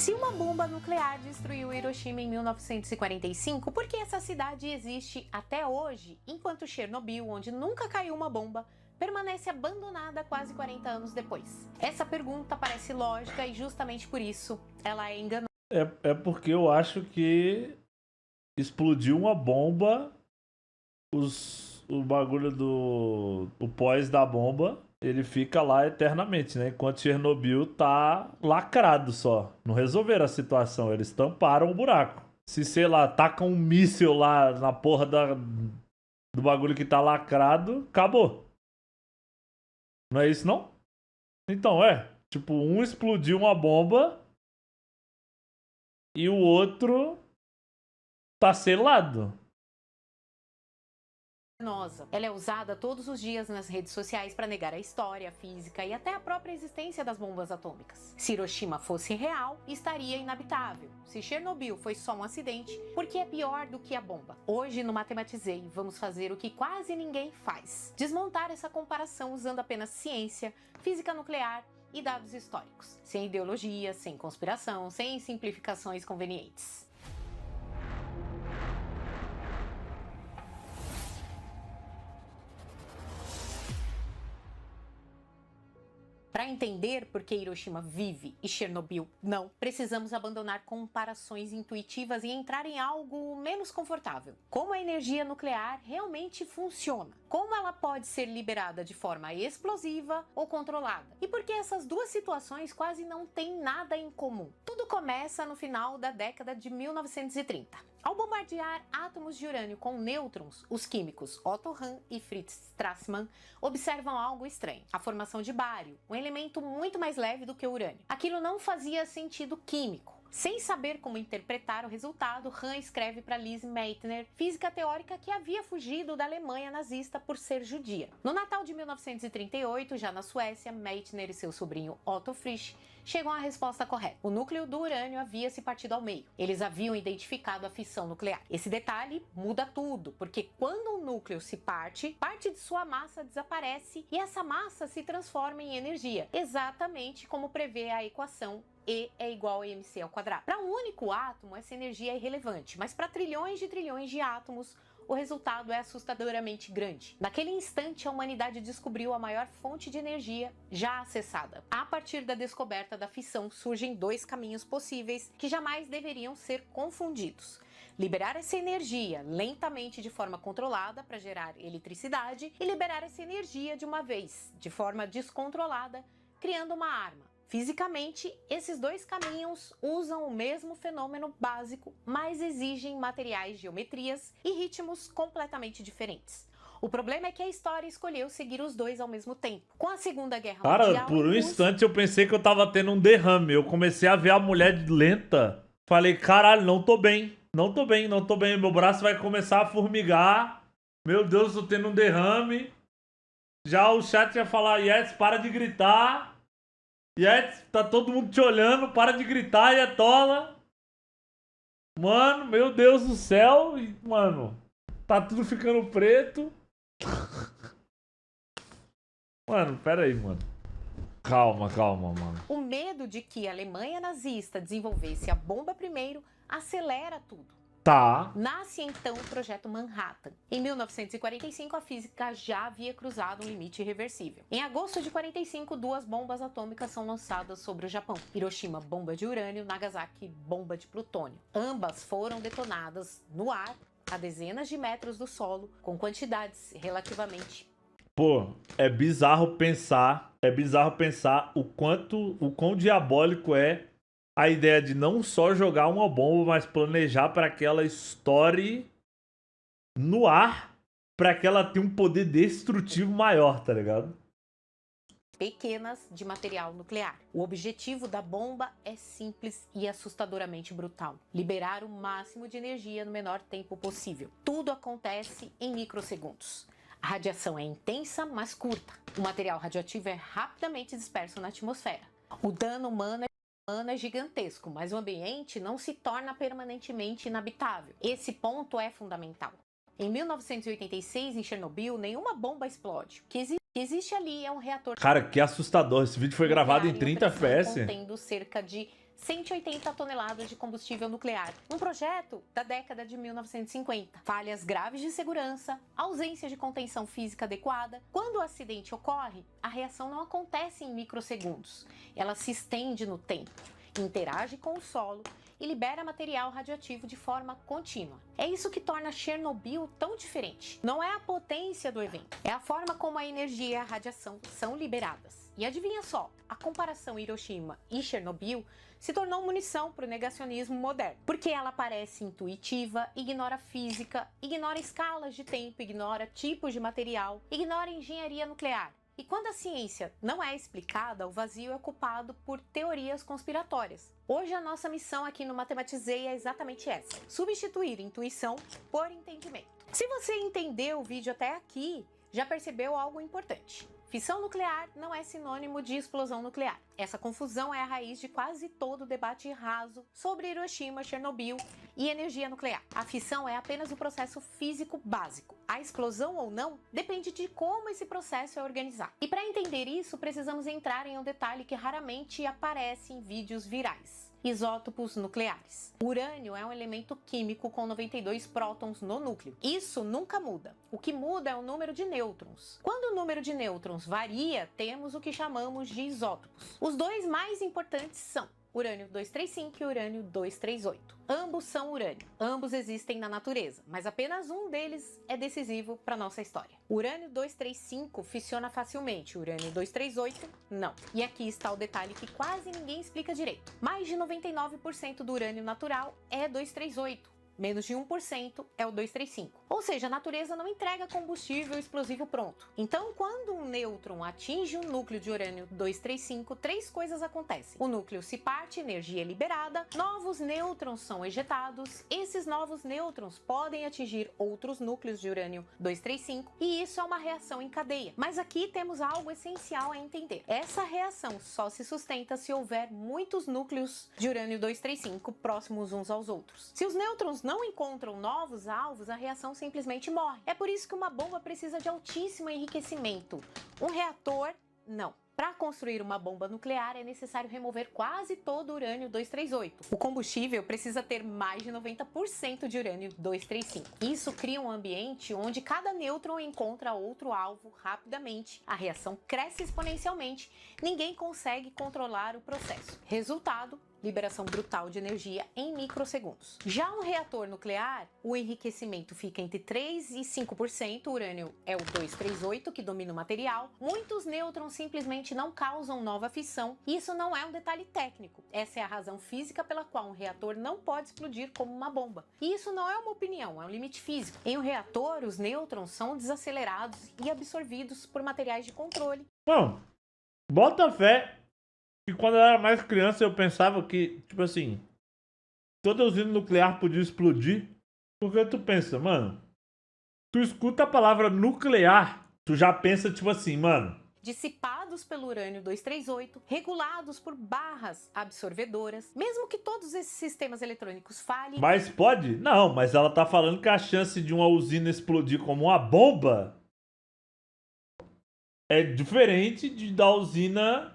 Se uma bomba nuclear destruiu Hiroshima em 1945, por que essa cidade existe até hoje, enquanto Chernobyl, onde nunca caiu uma bomba, permanece abandonada quase 40 anos depois? Essa pergunta parece lógica e justamente por isso ela é enganosa. É porque eu acho que explodiu uma bomba, o bagulho o pós da bomba, ele fica lá eternamente, né? Enquanto Chernobyl tá lacrado só. Não resolveram a situação, eles tamparam o buraco. Se, sei lá, tacam um míssil lá na porra do bagulho que tá lacrado, acabou. Não é isso, não? Então, tipo, um explodiu uma bomba e o outro tá selado. Ela é usada todos os dias nas redes sociais para negar a história, a física e até a própria existência das bombas atômicas. Se Hiroshima fosse real, estaria inabitável. Se Chernobyl foi só um acidente, por que é pior do que a bomba? Hoje no Matematizei vamos fazer o que quase ninguém faz: desmontar essa comparação usando apenas ciência, física nuclear e dados históricos, sem ideologia, sem conspiração, sem simplificações convenientes. Para entender por que Hiroshima vive e Chernobyl não, precisamos abandonar comparações intuitivas e entrar em algo menos confortável. Como a energia nuclear realmente funciona? Como ela pode ser liberada de forma explosiva ou controlada? E por que essas duas situações quase não têm nada em comum? Tudo começa no final da década de 1930. Ao bombardear átomos de urânio com nêutrons, os químicos Otto Hahn e Fritz Strassmann observam algo estranho: a formação de bário, um elemento muito mais leve do que o urânio. Aquilo não fazia sentido químico. Sem saber como interpretar o resultado, Hahn escreve para Lise Meitner, física teórica que havia fugido da Alemanha nazista por ser judia. No Natal de 1938, já na Suécia, Meitner e seu sobrinho Otto Frisch chegam à resposta correta. O núcleo do urânio havia se partido ao meio. Eles haviam identificado a fissão nuclear. Esse detalhe muda tudo, porque quando um núcleo se parte, parte de sua massa desaparece e essa massa se transforma em energia, exatamente como prevê a equação E é igual a mc ao quadrado. Para um único átomo, essa energia é irrelevante, mas para trilhões de átomos, o resultado é assustadoramente grande. Naquele instante, a humanidade descobriu a maior fonte de energia já acessada. A partir da descoberta da fissão, surgem dois caminhos possíveis que jamais deveriam ser confundidos: liberar essa energia lentamente de forma controlada para gerar eletricidade e liberar essa energia de uma vez, de forma descontrolada, criando uma arma. Fisicamente, esses dois caminhos usam o mesmo fenômeno básico, mas exigem materiais, geometrias e ritmos completamente diferentes. O problema é que a história escolheu seguir os dois ao mesmo tempo. Com a Segunda Guerra Mundial... Cara, por um instante eu pensei que eu tava tendo um derrame. Eu comecei a ver a mulher lenta. Falei, caralho, não tô bem. Não tô bem, não tô bem. Meu braço vai começar a formigar. Meu Deus, tô tendo um derrame. Já o chat ia falar, Yes, para de gritar. Yes, tá todo mundo te olhando, para de gritar, Yetola. Mano, meu Deus do céu. Mano, tá tudo ficando preto. Mano, pera aí, mano. Calma, mano. O medo de que a Alemanha nazista desenvolvesse a bomba primeiro acelera tudo. Tá. Nasce então o Projeto Manhattan. Em 1945, a física já havia cruzado um limite irreversível. Em agosto de 45, duas bombas atômicas são lançadas sobre o Japão. Hiroshima, bomba de urânio; Nagasaki, bomba de plutônio. Ambas foram detonadas no ar, a dezenas de metros do solo, com quantidades relativamente... Pô, é bizarro pensar o quão diabólico é a ideia de não só jogar uma bomba, mas planejar para que ela estoure no ar, para que ela tenha um poder destrutivo maior, tá ligado? Pequenas de material nuclear. O objetivo da bomba é simples e assustadoramente brutal: liberar o máximo de energia no menor tempo possível. Tudo acontece em microsegundos. A radiação é intensa, mas curta. O material radioativo é rapidamente disperso na atmosfera. O dano humano é gigantesco, mas o ambiente não se torna permanentemente inabitável. Esse ponto é fundamental. Em 1986, em Chernobyl, nenhuma bomba explode. O que existe ali é um reator... Cara, que assustador. Esse vídeo foi gravado em 30 FPS. Contendo cerca de 180 toneladas de combustível nuclear. Um projeto da década de 1950. Falhas graves de segurança, ausência de contenção física adequada. Quando o acidente ocorre, a reação não acontece em microsegundos. Ela se estende no tempo, interage com o solo e libera material radioativo de forma contínua. É isso que torna Chernobyl tão diferente. Não é a potência do evento, é a forma como a energia e a radiação são liberadas. E adivinha só, a comparação Hiroshima e Chernobyl se tornou munição para o negacionismo moderno, porque ela parece intuitiva, ignora física, ignora escalas de tempo, ignora tipos de material, ignora engenharia nuclear. E quando a ciência não é explicada, o vazio é ocupado por teorias conspiratórias. Hoje a nossa missão aqui no Matematizei é exatamente essa: substituir intuição por entendimento. Se você entendeu o vídeo até aqui, já percebeu algo importante. Fissão nuclear não é sinônimo de explosão nuclear. Essa confusão é a raiz de quase todo o debate raso sobre Hiroshima, Chernobyl e energia nuclear. A fissão é apenas o processo físico básico. A explosão ou não depende de como esse processo é organizado. E para entender isso, precisamos entrar em um detalhe que raramente aparece em vídeos virais: isótopos nucleares. O urânio é um elemento químico com 92 prótons no núcleo. Isso nunca muda. O que muda é o número de nêutrons. Quando o número de nêutrons varia, temos o que chamamos de isótopos. Os dois mais importantes são urânio 235 e urânio 238. Ambos são urânio. Ambos existem na natureza, mas apenas um deles é decisivo para nossa história. O urânio 235 fissiona facilmente, o urânio 238 não. E aqui está o detalhe que quase ninguém explica direito. Mais de 99% do urânio natural é 238. Menos de 1% é o 235. Ou seja, a natureza não entrega combustível explosivo pronto. Então, quando um nêutron atinge o núcleo de urânio 235, três coisas acontecem. O núcleo se parte, energia é liberada, novos nêutrons são ejetados, esses novos nêutrons podem atingir outros núcleos de urânio 235 e isso é uma reação em cadeia. Mas aqui temos algo essencial a entender. Essa reação só se sustenta se houver muitos núcleos de urânio 235 próximos uns aos outros. Se os nêutrons não encontram novos alvos, a reação simplesmente morre. É por isso que uma bomba precisa de altíssimo enriquecimento. Um reator, não. Para construir uma bomba nuclear é necessário remover quase todo o urânio 238. O combustível precisa ter mais de 90% de urânio 235. Isso cria um ambiente onde cada nêutron encontra outro alvo rapidamente. A reação cresce exponencialmente, ninguém consegue controlar o processo. Resultado: liberação brutal de energia em microsegundos. Já um reator nuclear, o enriquecimento fica entre 3 e 5%, o urânio é o 238 que domina o material. Muitos nêutrons simplesmente não causam nova fissão. Isso não é um detalhe técnico. Essa é a razão física pela qual um reator não pode explodir como uma bomba. E isso não é uma opinião, é um limite físico. Em um reator, os nêutrons são desacelerados e absorvidos por materiais de controle. Bom, bota fé. E quando eu era mais criança, eu pensava que, tipo assim, toda usina nuclear podia explodir. Porque tu pensa, mano, tu escuta a palavra nuclear, tu já pensa, tipo assim, mano, dissipados pelo urânio 238, regulados por barras absorvedoras. Mesmo que todos esses sistemas eletrônicos falhem... Mas pode? Não, mas ela tá falando que a chance de uma usina explodir como uma bomba é diferente da usina...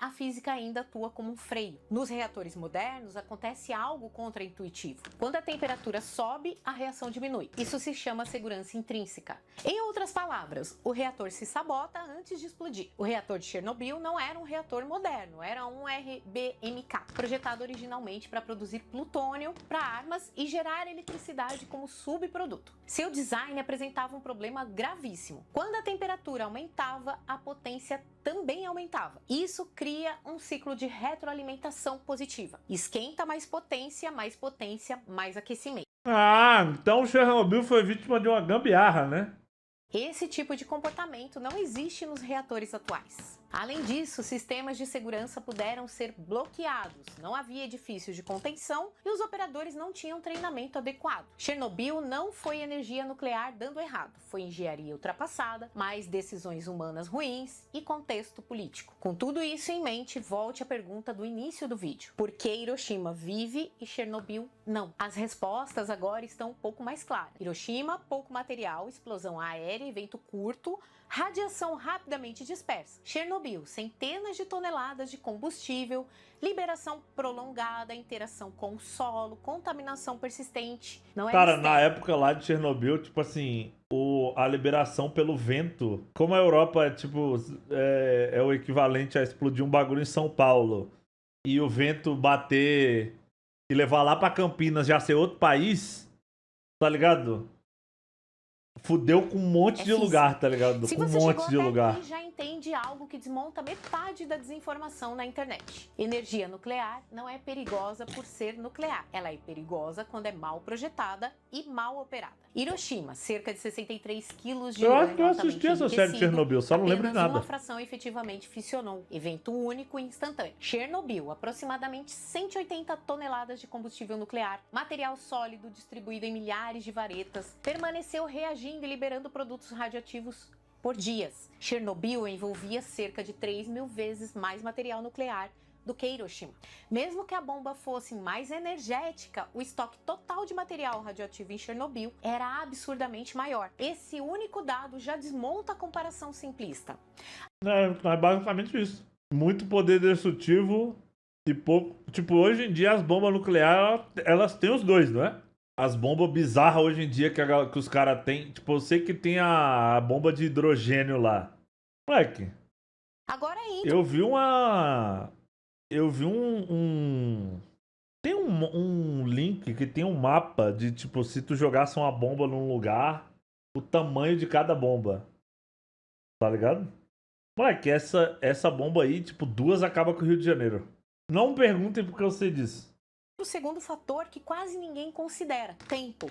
A física ainda atua como um freio. Nos reatores modernos, acontece algo contraintuitivo. Quando a temperatura sobe, a reação diminui. Isso se chama segurança intrínseca. Em outras palavras, o reator se sabota antes de explodir. O reator de Chernobyl não era um reator moderno, era um RBMK, projetado originalmente para produzir plutônio para armas e gerar eletricidade como subproduto. Seu design apresentava um problema gravíssimo. Quando a temperatura aumentava, a potência também aumentava. Isso cria um ciclo de retroalimentação positiva. Esquenta mais potência, mais aquecimento. Ah, então Chernobyl foi vítima de uma gambiarra, né? Esse tipo de comportamento não existe nos reatores atuais. Além disso, sistemas de segurança puderam ser bloqueados, não havia edifícios de contenção e os operadores não tinham treinamento adequado. Chernobyl não foi energia nuclear dando errado, foi engenharia ultrapassada, mais decisões humanas ruins e contexto político. Com tudo isso em mente, volte à pergunta do início do vídeo. Por que Hiroshima vive e Chernobyl não? As respostas agora estão um pouco mais claras. Hiroshima, pouco material, explosão aérea, evento curto, radiação rapidamente dispersa. Chernobyl Chernobyl, centenas de toneladas de combustível, liberação prolongada, interação com o solo, contaminação persistente. Não é Cara, mistério. na época lá de Chernobyl, tipo assim, a liberação pelo vento, como a Europa é tipo, é o equivalente a explodir um bagulho em São Paulo e o vento bater e levar lá pra Campinas já ser outro país, tá ligado? Fudeu com um monte de lugar, tá ligado? Se Com um você monte chegou de até lugar. aqui, já entende algo que desmonta metade da desinformação na internet. Energia nuclear não é perigosa por ser nuclear. Ela é perigosa quando é mal projetada e mal operada. Hiroshima, cerca de 63 quilos de Eu urânio acho que eu assisti altamente essa série de enriquecido, Chernobyl, só não lembro de apenas nada. uma fração efetivamente fissionou. Evento único e instantâneo. Chernobyl, aproximadamente 180 toneladas de combustível nuclear, material sólido distribuído em milhares de varetas, permaneceu reagindo e liberando produtos radioativos por dias. Chernobyl envolvia cerca de 3.000 vezes mais material nuclear do que Hiroshima. Mesmo que a bomba fosse mais energética, o estoque total de material radioativo em Chernobyl era absurdamente maior. Esse único dado já desmonta a comparação simplista. É basicamente isso. Muito poder destrutivo e pouco. Tipo, hoje em dia as bombas nucleares, elas têm os dois, não é? As bombas bizarras hoje em dia que os caras têm. Tipo, eu sei que tem a bomba de hidrogênio lá. Moleque, Agora ainda. eu vi uma. Eu vi tem um link que tem um mapa de, tipo, se tu jogasse uma bomba num lugar, o tamanho de cada bomba. Tá ligado? Moleque, essa bomba aí, tipo, duas acaba com o Rio de Janeiro. Não me perguntem por que eu sei disso. O segundo fator que quase ninguém considera: tempo.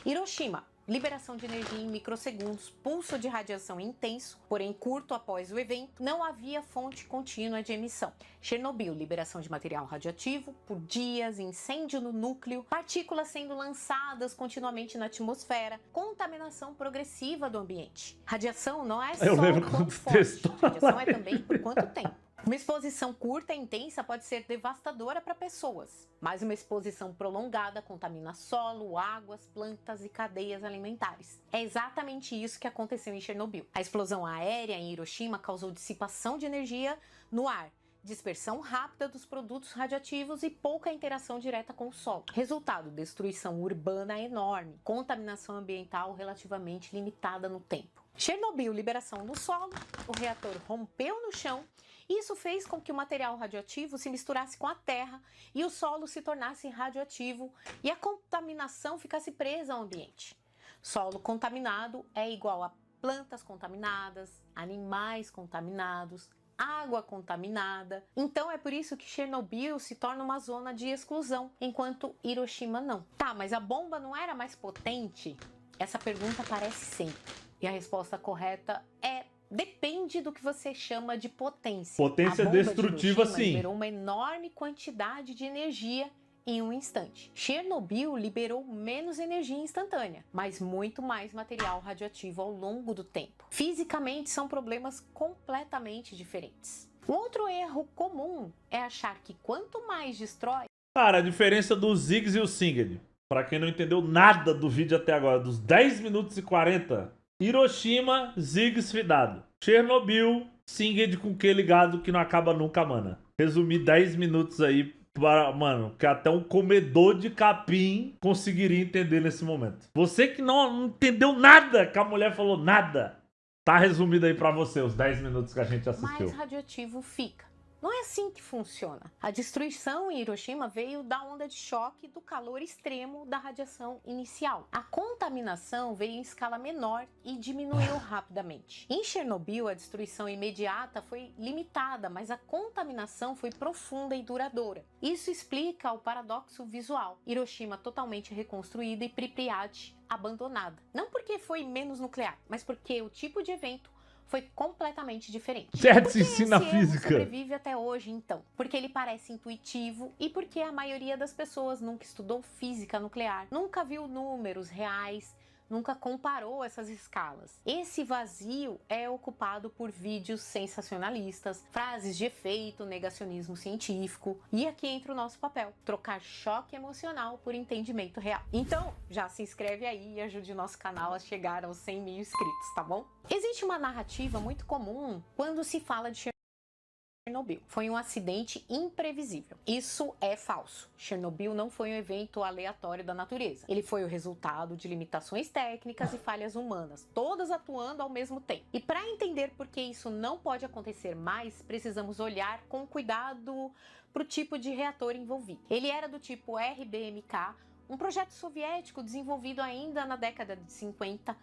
Hiroshima, liberação de energia em microsegundos, pulso de radiação intenso, porém curto após o evento, não havia fonte contínua de emissão. Chernobyl, liberação de material radioativo por dias, incêndio no núcleo, partículas sendo lançadas continuamente na atmosfera, contaminação progressiva do ambiente. Radiação não é só Eu lembro o quando quanto forte, testou. radiação é também por quanto tempo. Uma exposição curta e intensa pode ser devastadora para pessoas, mas uma exposição prolongada contamina solo, águas, plantas e cadeias alimentares. É exatamente isso que aconteceu em Chernobyl. A explosão aérea em Hiroshima causou dissipação de energia no ar, dispersão rápida dos produtos radioativos e pouca interação direta com o solo. Resultado: destruição urbana enorme, contaminação ambiental relativamente limitada no tempo. Chernobyl, liberação no solo, o reator rompeu no chão. Isso fez com que o material radioativo se misturasse com a terra e o solo se tornasse radioativo e a contaminação ficasse presa ao ambiente. Solo contaminado é igual a plantas contaminadas, animais contaminados, água contaminada. Então é por isso que Chernobyl se torna uma zona de exclusão, enquanto Hiroshima não. Tá, mas a bomba não era mais potente? Essa pergunta aparece sempre. E a resposta correta é: depende do que você chama de potência. Potência A bomba destrutiva, de Hiroshima sim. liberou uma enorme quantidade de energia em um instante. Chernobyl liberou menos energia instantânea, mas muito mais material radioativo ao longo do tempo. Fisicamente, são problemas completamente diferentes. Um outro erro comum é achar que quanto mais destrói... Cara, a diferença dos Ziggs e o Singed. Pra quem não entendeu nada do vídeo até agora, dos 10 minutos e 40... Hiroshima, Ziggs fidado. Chernobyl, Singed com que ligado que não acaba nunca, mano. Resumi 10 minutos aí para, mano, que até um comedor de capim conseguiria entender nesse momento. Você que não entendeu nada, que a mulher falou nada, tá resumido aí pra você os 10 minutos que a gente assistiu. Mais radioativo fica. Não é assim que funciona. A destruição em Hiroshima veio da onda de choque do calor extremo da radiação inicial. A contaminação veio em escala menor e diminuiu rapidamente. Em Chernobyl, a destruição imediata foi limitada, mas a contaminação foi profunda e duradoura. Isso explica o paradoxo visual. Hiroshima totalmente reconstruída e Pripyat abandonada. Não porque foi menos nuclear, mas porque o tipo de evento foi completamente diferente. Certo, Por que se ensina esse erro física. sobrevive até hoje, então? Porque ele parece intuitivo e porque a maioria das pessoas nunca estudou física nuclear, nunca viu números reais, nunca comparou essas escalas. Esse vazio é ocupado por vídeos sensacionalistas, frases de efeito, negacionismo científico. E aqui entra o nosso papel: trocar choque emocional por entendimento real. Então, já se inscreve aí e ajude o nosso canal a chegar aos 100 mil inscritos, tá bom? Existe uma narrativa muito comum quando se fala de Chernobyl foi um acidente imprevisível. Isso é falso. Chernobyl não foi um evento aleatório da natureza. Ele foi o resultado de limitações técnicas e falhas humanas, todas atuando ao mesmo tempo. E para entender por que isso não pode acontecer mais, precisamos olhar com cuidado para o tipo de reator envolvido. Ele era do tipo RBMK, um projeto soviético desenvolvido ainda na década de 50.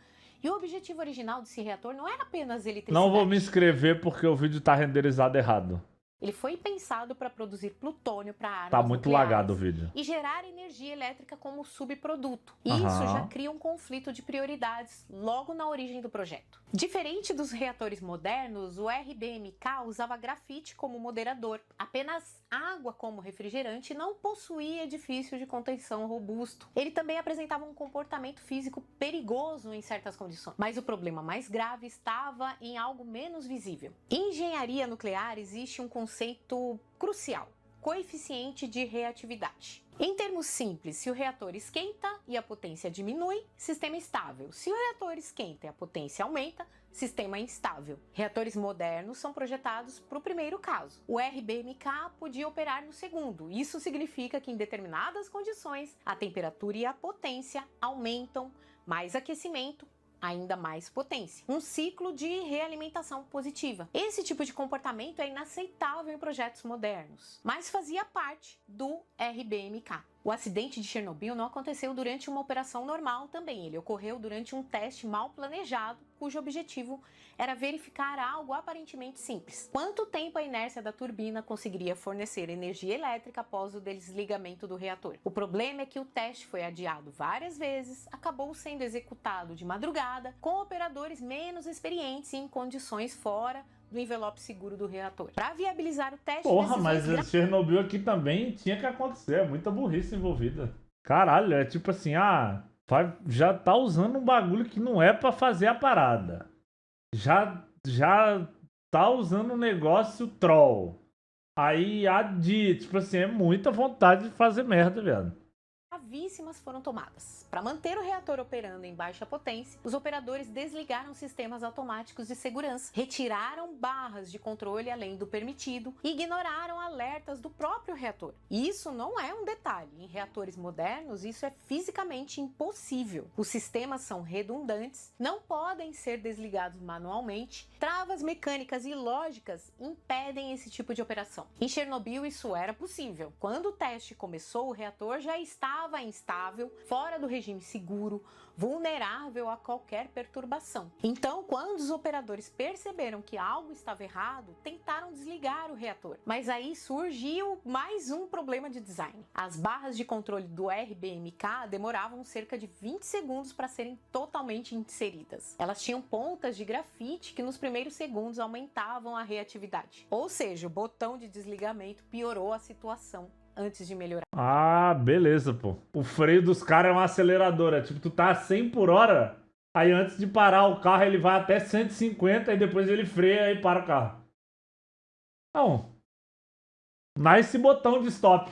E o objetivo original desse reator não era apenas eletricidade. Não vou me inscrever porque o vídeo tá renderizado errado. Ele foi pensado para produzir plutônio para armas Tá muito nucleares lagado o vídeo. e gerar energia elétrica como subproduto. Isso já cria um conflito de prioridades logo na origem do projeto. Diferente dos reatores modernos, o RBMK usava grafite como moderador, apenas água como refrigerante e não possuía edifício de contenção robusto. Ele também apresentava um comportamento físico perigoso em certas condições. Mas o problema mais grave estava em algo menos visível. Em engenharia nuclear existe um conceito crucial: coeficiente de reatividade. Em termos simples, se o reator esquenta e a potência diminui, sistema estável. Se o reator esquenta e a potência aumenta, sistema instável. Reatores modernos são projetados para o primeiro caso. O RBMK podia operar no segundo. Isso significa que em determinadas condições, a temperatura e a potência aumentam, mais aquecimento, ainda mais potência. Um ciclo de realimentação positiva. Esse tipo de comportamento é inaceitável em projetos modernos, mas fazia parte do RBMK. O acidente de Chernobyl não aconteceu durante uma operação normal também. Ele ocorreu durante um teste mal planejado, cujo objetivo era verificar algo aparentemente simples: quanto tempo a inércia da turbina conseguiria fornecer energia elétrica após o desligamento do reator. O problema é que o teste foi adiado várias vezes, acabou sendo executado de madrugada, com operadores menos experientes e em condições fora do envelope seguro do reator. Para viabilizar o teste... Porra, mas Chernobyl aqui também tinha que acontecer. É muita burrice envolvida. Caralho, é tipo assim, já tá usando um bagulho que não é pra fazer a parada. Já tá usando um negócio troll. Aí, tipo assim, é muita vontade de fazer merda, velho. Gravíssimas foram tomadas. Para manter o reator operando em baixa potência, os operadores desligaram sistemas automáticos de segurança, retiraram barras de controle além do permitido e ignoraram alertas do próprio reator. E isso não é um detalhe. Em reatores modernos, isso é fisicamente impossível. Os sistemas são redundantes, não podem ser desligados manualmente. Travas mecânicas e lógicas impedem esse tipo de operação. Em Chernobyl, isso era possível. Quando o teste começou, o reator já estava instável, fora do regime seguro, vulnerável a qualquer perturbação. Então, quando os operadores perceberam que algo estava errado, tentaram desligar o reator. Mas aí surgiu mais um problema de design. As barras de controle do RBMK demoravam cerca de 20 segundos para serem totalmente inseridas. Elas tinham pontas de grafite que nos primeiros segundos aumentavam a reatividade. Ou seja, o botão de desligamento piorou a situação antes de melhorar. Ah, beleza, pô. O freio dos caras é uma aceleradora. Tipo, tu tá a 100 por hora, aí antes de parar o carro ele vai até 150 e depois ele freia e para o carro. Não. Nice botão de stop.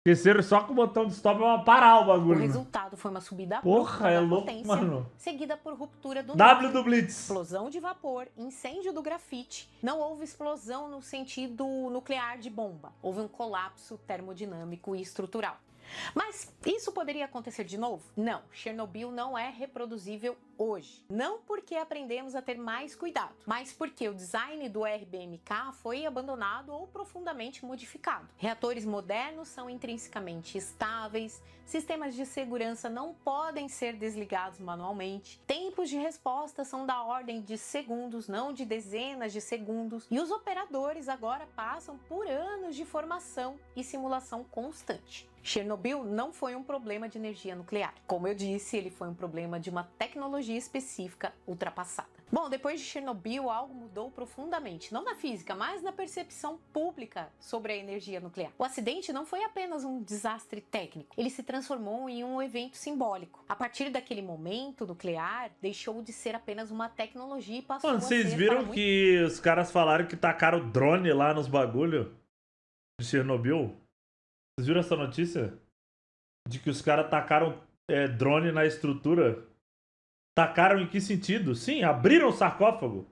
Esqueceram só que o botão de stop é uma parar o bagulho. O resultado foi uma subida Porra, é da louco, potência, mano. seguida por ruptura do W do Blitz. explosão de vapor, incêndio do grafite. Não houve explosão no sentido nuclear de bomba. Houve um colapso termodinâmico e estrutural. Mas isso poderia acontecer de novo? Não, Chernobyl não é reproduzível hoje. Não porque aprendemos a ter mais cuidado, mas porque o design do RBMK foi abandonado ou profundamente modificado. Reatores modernos são intrinsecamente estáveis, sistemas de segurança não podem ser desligados manualmente, tempos de resposta são da ordem de segundos, não de dezenas de segundos, e os operadores agora passam por anos de formação e simulação constante. Chernobyl não foi um problema de energia nuclear. Como eu disse, ele foi um problema de uma tecnologia específica ultrapassada. Bom, depois de Chernobyl, algo mudou profundamente, não na física, mas na percepção pública sobre a energia nuclear. O acidente não foi apenas um desastre técnico, ele se transformou em um evento simbólico. A partir daquele momento, o nuclear deixou de ser apenas uma tecnologia e passou a ser... Vocês viram que os caras falaram que tacaram drone lá nos bagulho de Chernobyl? Vocês viram essa notícia? De que os caras tacaram drone na estrutura? Tacaram em que sentido? Sim, abriram o sarcófago.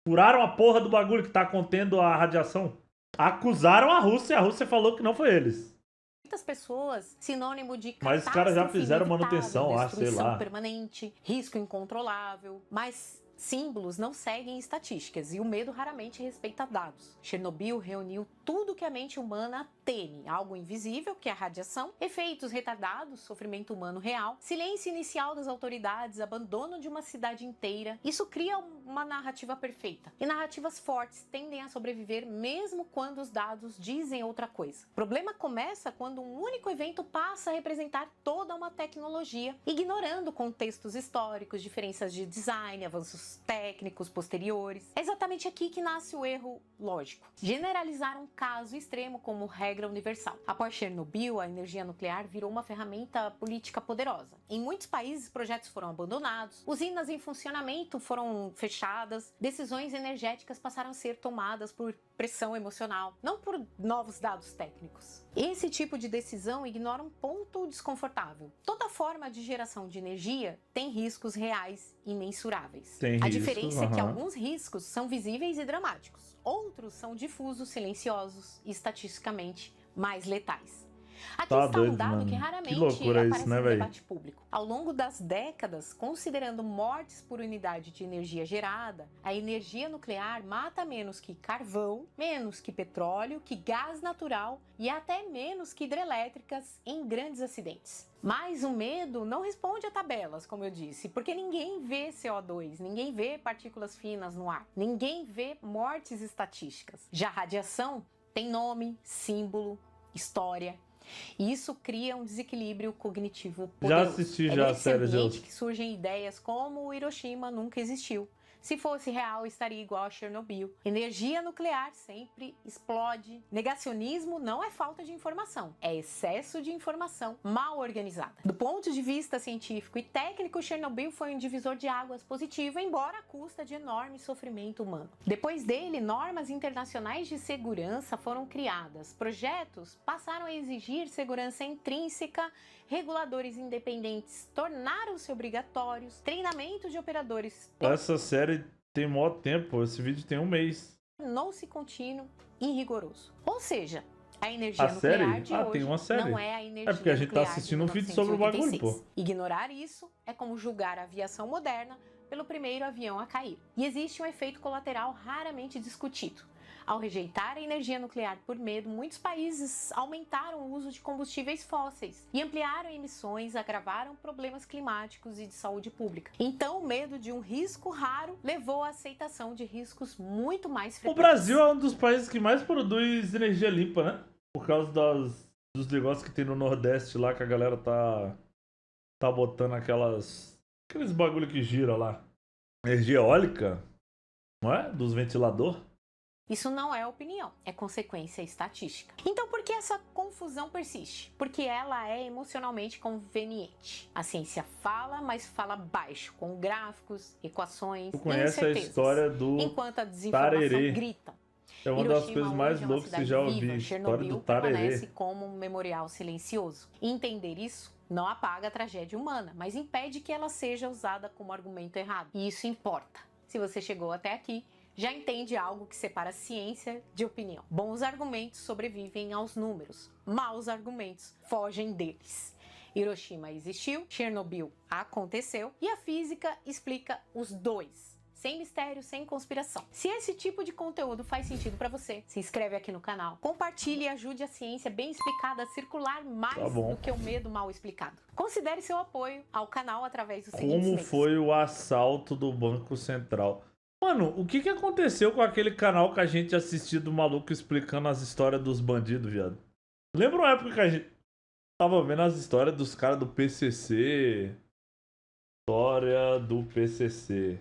Furaram a porra do bagulho que tá contendo a radiação. acusaram a Rússia e a Rússia falou que não foi eles. Muitas pessoas, sinônimo de Mas os caras já catástrofe fizeram inevitável, manutenção lá, sei destruição lá. permanente, risco incontrolável, mas símbolos não seguem estatísticas e o medo raramente respeita dados. Chernobyl reuniu tudo que a mente humana teme, algo invisível, que é a radiação, efeitos retardados, sofrimento humano real, silêncio inicial das autoridades, abandono de uma cidade inteira. Isso cria uma narrativa perfeita. E narrativas fortes tendem a sobreviver mesmo quando os dados dizem outra coisa. O problema começa quando um único evento passa a representar toda uma tecnologia, ignorando contextos históricos, diferenças de design, avanços técnicos posteriores. É exatamente aqui que nasce o erro lógico. Generalizar um caso extremo como regra universal. Após Chernobyl, a energia nuclear virou uma ferramenta política poderosa. Em muitos países, projetos foram abandonados, usinas em funcionamento foram fechadas, decisões energéticas passaram a ser tomadas por pressão emocional, não por novos dados técnicos. Esse tipo de decisão ignora um ponto desconfortável. Toda forma de geração de energia tem riscos reais e mensuráveis. A diferença é que alguns riscos são visíveis e dramáticos. Outros são difusos, silenciosos e estatisticamente mais letais. Aqui está um dado que raramente aparece no debate público. Ao longo das décadas, considerando mortes por unidade de energia gerada, a energia nuclear mata menos que carvão, menos que petróleo, que gás natural e até menos que hidrelétricas em grandes acidentes. Mas o medo não responde a tabelas, como eu disse, porque ninguém vê CO2, ninguém vê partículas finas no ar, ninguém vê mortes estatísticas. Já a radiação tem nome, símbolo, história. E isso cria um desequilíbrio cognitivo poderoso. Já assisti já a série ambiente que surgem ideias como o Hiroshima nunca existiu. Se fosse real, estaria igual a Chernobyl. Energia nuclear sempre explode. Negacionismo não é falta de informação, é excesso de informação mal organizada. Do ponto de vista científico e técnico, Chernobyl foi um divisor de águas positivo, embora à custa de enorme sofrimento humano. Depois dele, normas internacionais de segurança foram criadas. Projetos passaram a exigir segurança intrínseca, reguladores independentes tornaram-se obrigatórios, treinamento de operadores... Essa série tem maior tempo, esse vídeo tem um mês. Tornou-se contínuo e rigoroso. Ou seja, a energia nuclear de hoje tem uma série. Não é a energia É porque a gente tá assistindo um vídeo sobre o bagulho, pô. Ignorar isso é como julgar a aviação moderna pelo primeiro avião a cair. E existe um efeito colateral raramente discutido. Ao rejeitar a energia nuclear por medo, muitos países aumentaram o uso de combustíveis fósseis e ampliaram emissões, agravaram problemas climáticos e de saúde pública. Então, o medo de um risco raro levou à aceitação de riscos muito mais frequentes. O Brasil é um dos países que mais produz energia limpa, né? Por causa dos negócios que tem no Nordeste lá, que a galera tá botando aqueles bagulho que gira lá. Energia eólica, não é? Dos ventiladores. Isso não é opinião, é consequência estatística. Então por que essa confusão persiste? Porque ela é emocionalmente conveniente. A ciência fala, mas fala baixo, com gráficos, equações, Tu conhece a história do enquanto a desinformação Tarerê. grita. É uma das coisas mais loucas que já ouvi. A história do Tarerê permanece como um memorial silencioso. Entender isso não apaga a tragédia humana, mas impede que ela seja usada como argumento errado. E isso importa. Se você chegou até aqui, já entende algo que separa ciência de opinião. Bons argumentos sobrevivem aos números, maus argumentos fogem deles. Hiroshima existiu, Chernobyl aconteceu e a física explica os dois. Sem mistério, sem conspiração. Se esse tipo de conteúdo faz sentido para você, se inscreve aqui no canal, compartilhe e ajude a ciência bem explicada a circular mais do que o medo mal explicado. Considere seu apoio ao canal através do seguinte Como foi o assalto do Banco Central? Mano, o que aconteceu com aquele canal que a gente assistia do maluco explicando as histórias dos bandidos, viado? Lembra uma época que a gente tava vendo as histórias dos caras do PCC? História do PCC.